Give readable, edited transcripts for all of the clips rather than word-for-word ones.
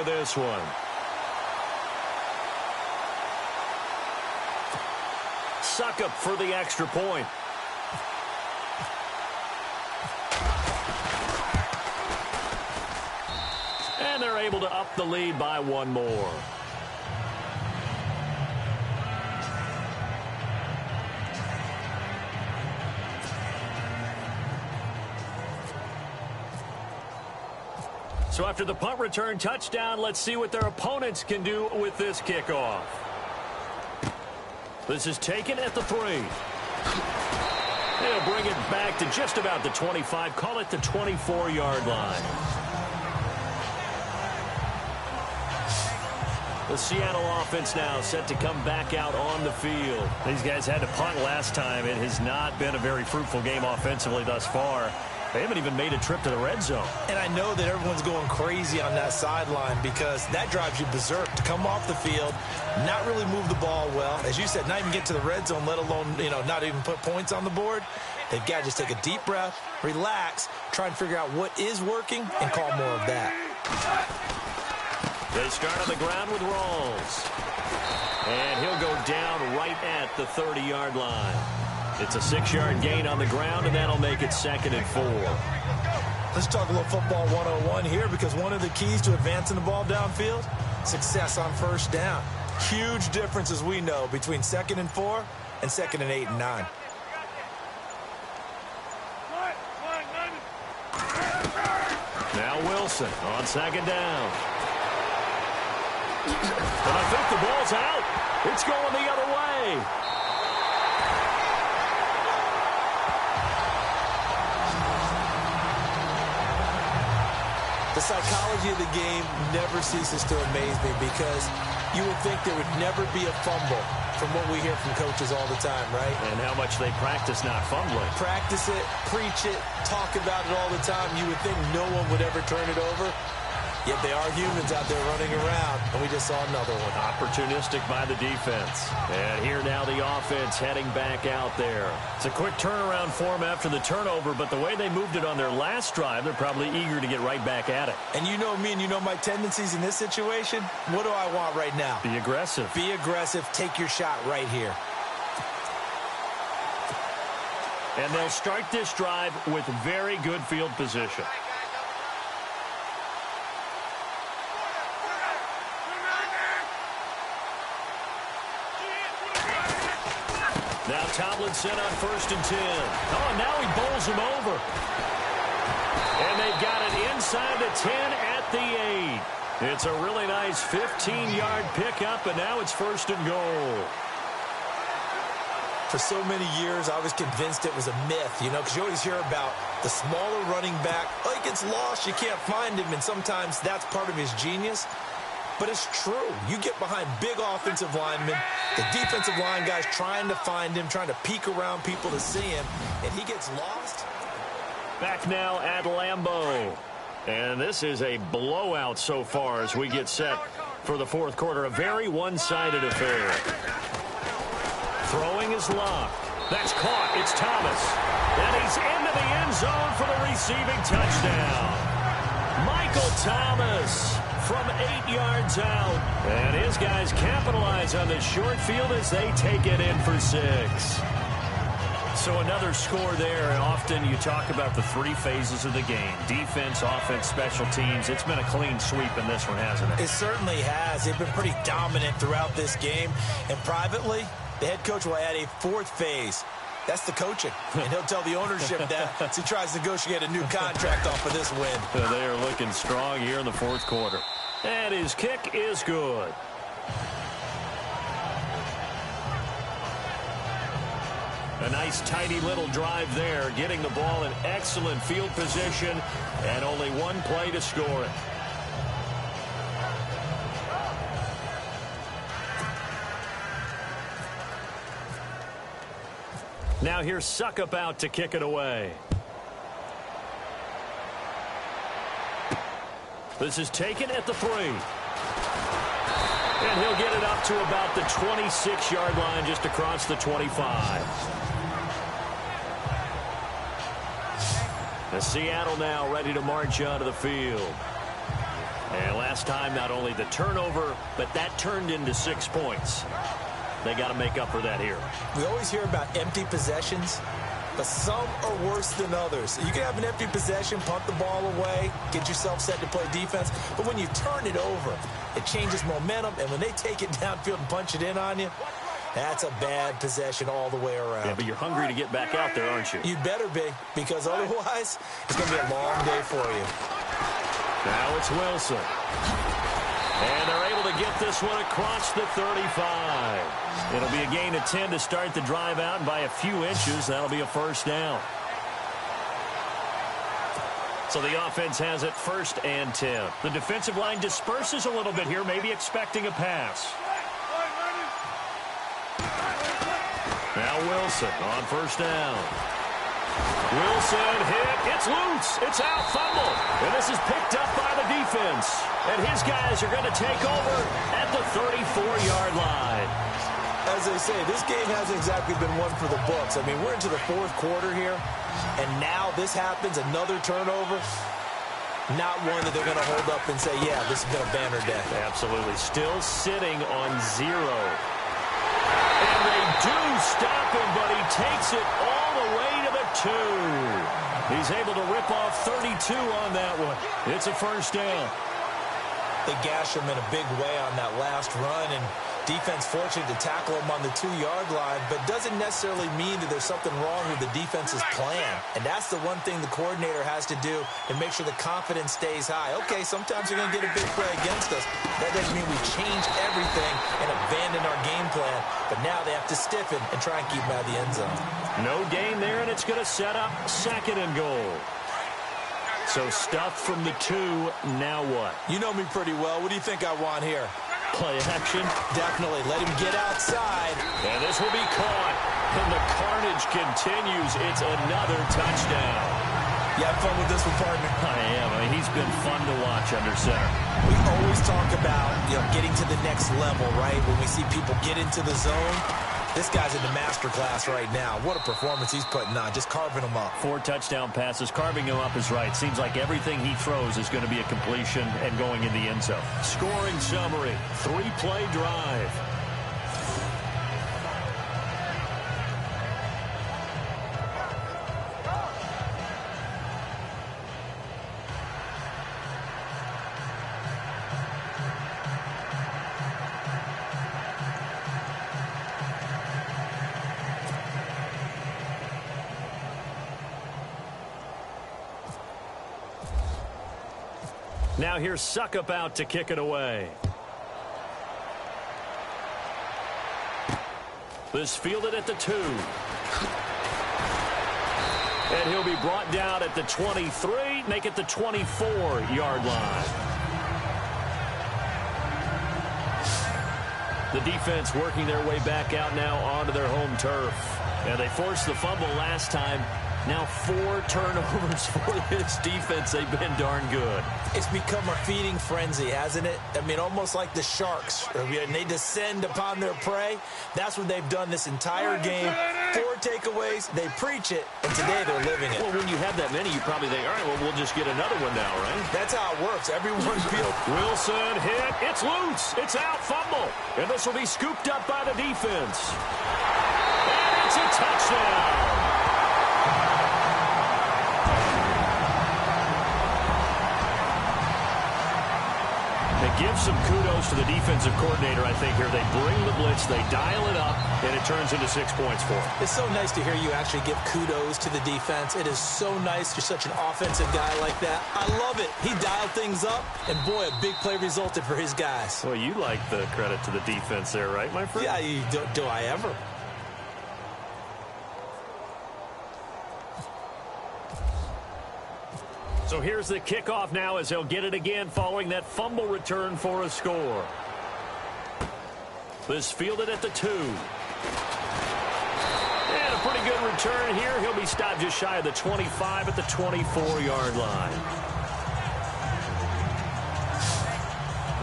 with this one. Suckup for the extra point. And they're able to up the lead by one more. So after the punt return touchdown, let's see what their opponents can do with this kickoff. This is taken at the 3. They'll bring it back to just about the 25. Call it the 24-yard line. The Seattle offense now set to come back out on the field. These guys had to punt last time. It has not been a very fruitful game offensively thus far. They haven't even made a trip to the red zone. And I know that everyone's going crazy on that sideline because that drives you berserk to come off the field, not really move the ball well. As you said, not even get to the red zone, let alone, not even put points on the board. They've got to just take a deep breath, relax, try and figure out what is working, and call more of that. They start on the ground with Rawls. And he'll go down right at the 30-yard line. It's a 6-yard gain on the ground, and that'll make it 2nd and 4. Let's talk a little football 101 here, because one of the keys to advancing the ball downfield, success on first down. Huge difference, as we know, between 2nd and 4 and 2nd and 8 and 9. Now Wilson on 2nd down. And I think the ball's out. It's going the other way. The psychology of the game never ceases to amaze me, because you would think there would never be a fumble from what we hear from coaches all the time, right? And how much they practice not fumbling. Practice it, preach it, talk about it all the time. You would think no one would ever turn it over. Yet they are humans out there running around, and we just saw another one. Opportunistic by the defense. And here now the offense heading back out there. It's a quick turnaround for them after the turnover, but the way they moved it on their last drive, they're probably eager to get right back at it. And you know me, and you know my tendencies in this situation. What do I want right now? Be aggressive. Be aggressive. Take your shot right here. And they'll start this drive with very good field position. Now Tomlinson on 1st and 10. Oh, and now he bowls him over. And they've got it inside the 10 at the 8. It's a really nice 15-yard pickup, and now it's 1st and goal. For so many years, I was convinced it was a myth, because you always hear about the smaller running back. Oh, he gets lost, you can't find him, and sometimes that's part of his genius. But it's true. You get behind big offensive linemen, the defensive line guys trying to find him, trying to peek around people to see him, and he gets lost. Back now at Lambeau. And this is a blowout so far as we get set for the 4th quarter. A very one-sided affair. Throwing is Locke. That's caught. It's Thomas. And he's into the end zone for the receiving touchdown. Michael Thomas from 8 yards out. And his guys capitalize on the short field as they take it in for 6. So another score there. And often you talk about the 3 phases of the game. Defense, offense, special teams. It's been a clean sweep in this one, hasn't it? It certainly has. They've been pretty dominant throughout this game. And privately, the head coach will add a 4th phase. That's the coaching. And he'll tell the ownership that as he tries to negotiate a new contract off of this win. They are looking strong here in the 4th quarter. And his kick is good. A nice, tidy little drive there, getting the ball in excellent field position, and only one play to score it. Now here's Suckup out to kick it away. This is taken at the 3. And he'll get it up to about the 26-yard line, just across the 25. The Seattle now ready to march onto the field. And last time. Not only the turnover, but that turned into 6 points. They got to make up for that here. We always hear about empty possessions, but some are worse than others. You can have an empty possession, punt the ball away, get yourself set to play defense, but when you turn it over, it changes momentum, and when they take it downfield and punch it in on you, that's a bad possession all the way around. Yeah, but you're hungry to get back out there, aren't you? You better be, because otherwise, it's going to be a long day for you. Now it's Wilson. And they're able to get this one across the 35. It'll be a gain of 10 to start the drive out, and by a few inches, that'll be a first down. So the offense has it 1st and 10. The defensive line disperses a little bit here, maybe expecting a pass. Now Wilson on 1st down. Wilson hit. It's loose. It's out. Fumble. And this is picked up by the defense. And his guys are going to take over at the 34-yard line. As they say, this game hasn't exactly been one for the books. I mean, we're into the 4th quarter here, and now this happens, another turnover. Not one that they're going to hold up and say, yeah, this has been a banner day. Absolutely. Still sitting on 0. And they do stop him, but he takes it all the way to the 2. He's able to rip off 32 on that one. It's a first down. They gash him in a big way on that last run, and defense fortunate to tackle him on the 2-yard line, but doesn't necessarily mean that there's something wrong with the defense's plan. And that's the one thing the coordinator has to do and make sure the confidence stays high. Okay, sometimes you're going to get a big play against us. That doesn't mean we change everything and abandon our game plan, but now they have to stiffen and try and keep him out of the end zone. No gain there, and it's going to set up 2nd and goal. So stuff from the 2, now what? You know me pretty well. What do you think I want here? Play action. Definitely. Let him get outside. And this will be caught. And the carnage continues. It's another touchdown. You have fun with this one, partner? I am. I mean, he's been fun to watch under center. We always talk about, getting to the next level, right? When we see people get into the zone. This guy's in the master class right now. What a performance he's putting on, just carving them up. 4 touchdown passes. Carving him up is right. Seems like everything he throws is going to be a completion and going in the end zone. Scoring summary, 3-play drive. Now here's Suckup out to kick it away. This fielded at the 2. And he'll be brought down at the 23, make it the 24-yard line. The defense working their way back out now onto their home turf. And they forced the fumble last time. Now 4 turnovers for this defense. They've been darn good. It's become a feeding frenzy, hasn't it? I mean, almost like the sharks. And they descend upon their prey. That's what they've done this entire game. 4 takeaways. They preach it, and today they're living it. Well, when you have that many, you probably think, all right, well, we'll just get another one now, right? That's how it works. Everyone feels. Wilson hit. It's loose. It's out. Fumble. And this will be scooped up by the defense. And it's a touchdown. Give some kudos to the defensive coordinator, I think, here. They bring the blitz, they dial it up, and it turns into 6 points for them. It's so nice to hear you actually give kudos to the defense. It is so nice. You're such an offensive guy like that. I love it. He dialed things up, and boy, a big play resulted for his guys. Well, you like the credit to the defense there, right, my friend? Yeah, do I ever? So here's the kickoff now as he'll get it again following that fumble return for a score. This fielded at the 2. And a pretty good return here. He'll be stopped just shy of the 25 at the 24-yard line.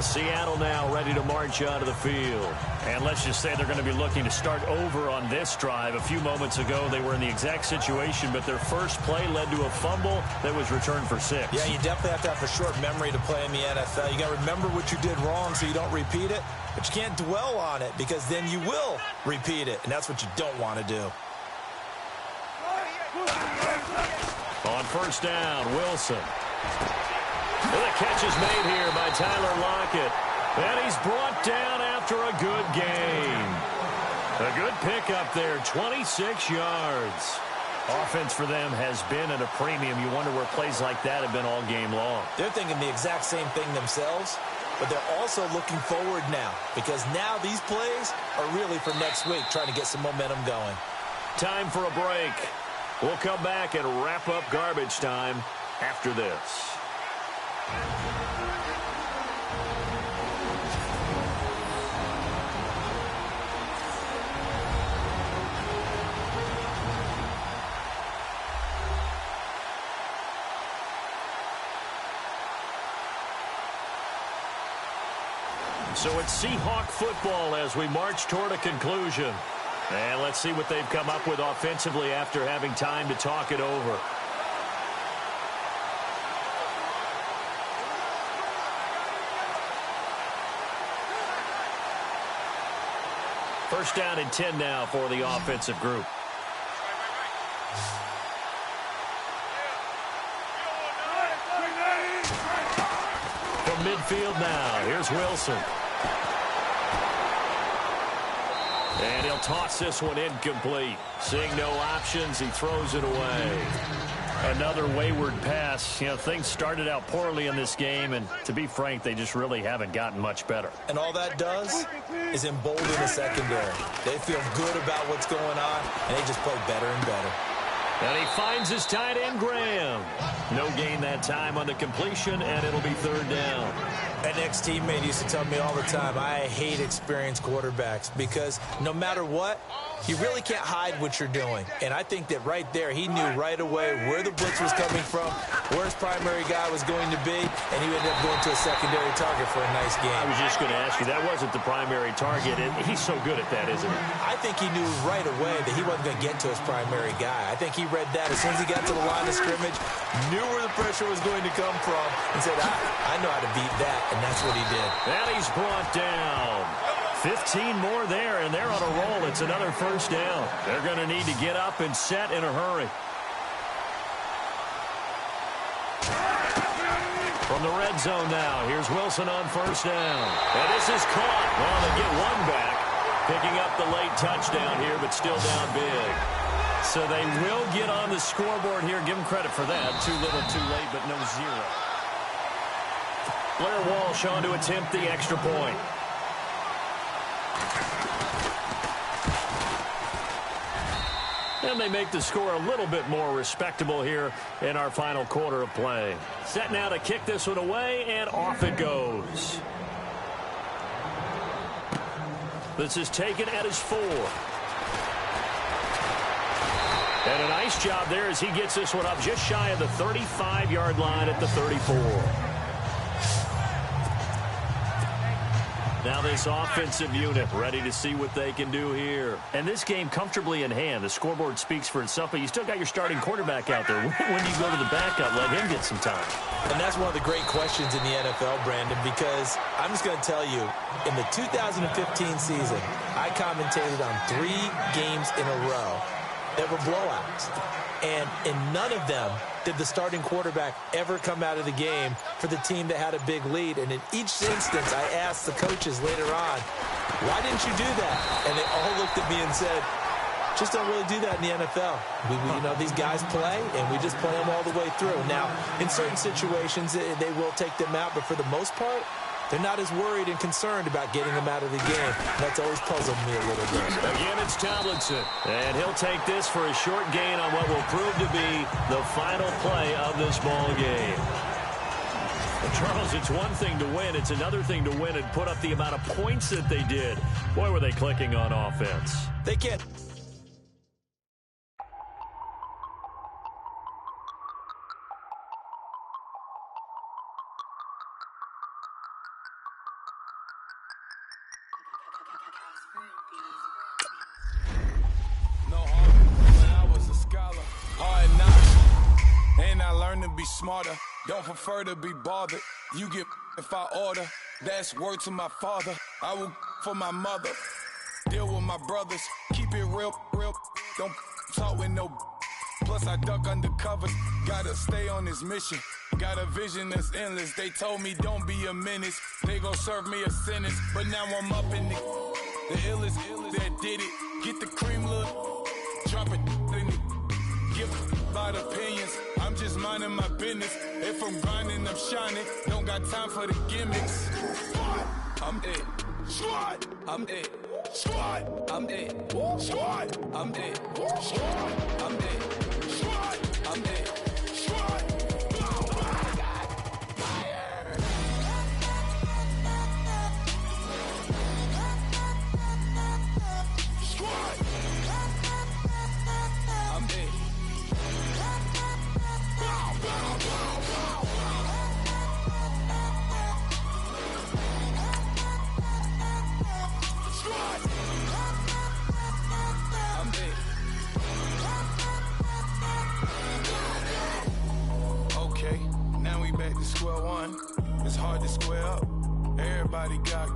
Seattle now ready to march out of the field. And let's just say they're going to be looking to start over on this drive. A few moments ago, they were in the exact situation, but their first play led to a fumble that was returned for 6. Yeah, you definitely have to have a short memory to play in the NFL. You got to remember what you did wrong so you don't repeat it, but you can't dwell on it because then you will repeat it, and that's what you don't want to do. On first down, Wilson. And the catch is made here by Tyler Lockett. And he's brought down after a good gain. A good pickup there, 26 yards. Offense for them has been at a premium. You wonder where plays like that have been all game long. They're thinking the exact same thing themselves, but they're also looking forward now because now these plays are really for next week, trying to get some momentum going. Time for a break. We'll come back and wrap up garbage time after this. So it's Seahawk football as we march toward a conclusion. And let's see what they've come up with offensively after having time to talk it over. First down and 10 now for the offensive group. From midfield now, here's Wilson. And he'll toss this one incomplete. Seeing no options, he throws it away. Another wayward pass. You know, things started out poorly in this game, and to be frank, they just really haven't gotten much better. And all that does is embolden the secondary. They feel good about what's going on, and they just play better and better. And he finds his tight end, Graham. No gain that time on the completion, and it'll be third down. An ex-teammate used to tell me all the time, I hate experienced quarterbacks because no matter what, you really can't hide what you're doing. And I think that right there, he knew right away where the blitz was coming from, where his primary guy was going to be, and he ended up going to a secondary target for a nice game. I was just going to ask you, that wasn't the primary target, and he's so good at that, isn't he? I think he knew right away that he wasn't going to get to his primary guy. I think he read that as soon as he got to the line of scrimmage, knew where the pressure was going to come from, and said, I know how to beat that, and that's what he did. And he's brought down. 15 more there, and they're on a roll. It's another first down. They're going to need to get up and set in a hurry. From the red zone now, here's Wilson on first down. And this is caught. Well, they get one back, picking up the late touchdown here, but still down big. So they will get on the scoreboard here. Give them credit for that. Too little, too late, but no zero. Blair Walsh on to attempt the extra point. And they make the score a little bit more respectable here in our final quarter of play. Set now to kick this one away, and off it goes. This is taken at his 4. And a nice job there as he gets this one up just shy of the 35-yard line at the 34. Now this offensive unit ready to see what they can do here. And this game comfortably in hand. The scoreboard speaks for itself, but you still got your starting quarterback out there. When do you go to the backup? Let him get some time. And that's one of the great questions in the NFL, Brandon, because I'm just going to tell you, in the 2015 season, I commentated on 3 games in a row that were blowouts. And in none of them did the starting quarterback ever come out of the game for the team that had a big lead. And in each instance, I asked the coaches later on, why didn't you do that? And they all looked at me and said, just don't really do that in the NFL. You know, these guys play, and we just play them all the way through. Now, in certain situations, they will take them out, but for the most part, they're not as worried and concerned about getting them out of the game. That's always puzzled me a little bit. Again, it's Tomlinson. And he'll take this for a short gain on what will prove to be the final play of this ball game. And Charles, it's one thing to win. It's another thing to win and put up the amount of points that they did. Boy, were they clicking on offense. They can't. and I learned to be smarter. Don't prefer to be bothered. You get if I order. That's word to my father. I will for my mother. Deal with my brothers. Keep it real. Don't talk with no. Plus I duck undercover. Gotta stay on this mission. Got a vision that's endless. They told me don't be a menace. They gon' serve me a sentence. But now I'm up in the illest that did it. Get the cream look. Drop it in it. Give a lot of opinions. I'm just minding my business. If I'm grinding, I'm shining. Don't got time for the gimmicks. I'm it. Squad. I'm it. Squad. I'm it. Squad. I'm it. Squad. I'm it. Squad. I'm it. Squad. Square one, it's hard to square up. Everybody got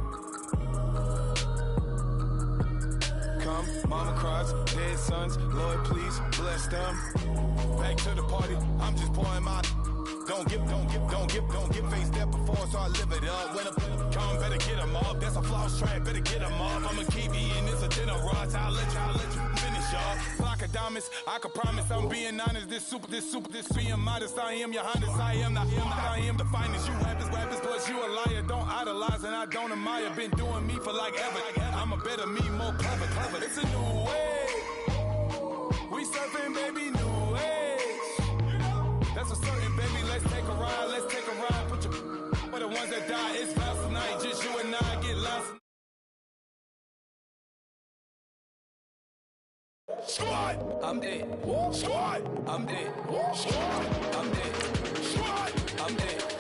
come, mama cries, dead sons. Lord, please bless them. Back to the party, I'm just pouring my. Don't get faced that before, so I live it up. When a come, better get them up. That's a floss track, better get them up. I'm a kiwi and it's a dinner rush. I'll let you finish up. Flock of diamonds, I can promise I'm being honest. This being modest. I am your highness. I am the finest. You rappers, plus you a liar. Don't idolize and I don't admire. Been doing me for like ever. I'm a better me, more clever. It's a new way. We surfing, baby, new age. That's a certain, baby. Let's take a ride. Put your for the ones that die. It's vows tonight. Just you and I get lost. Squad, I'm dead. Squad, I'm dead. Squad, I'm dead. Squad, I'm dead.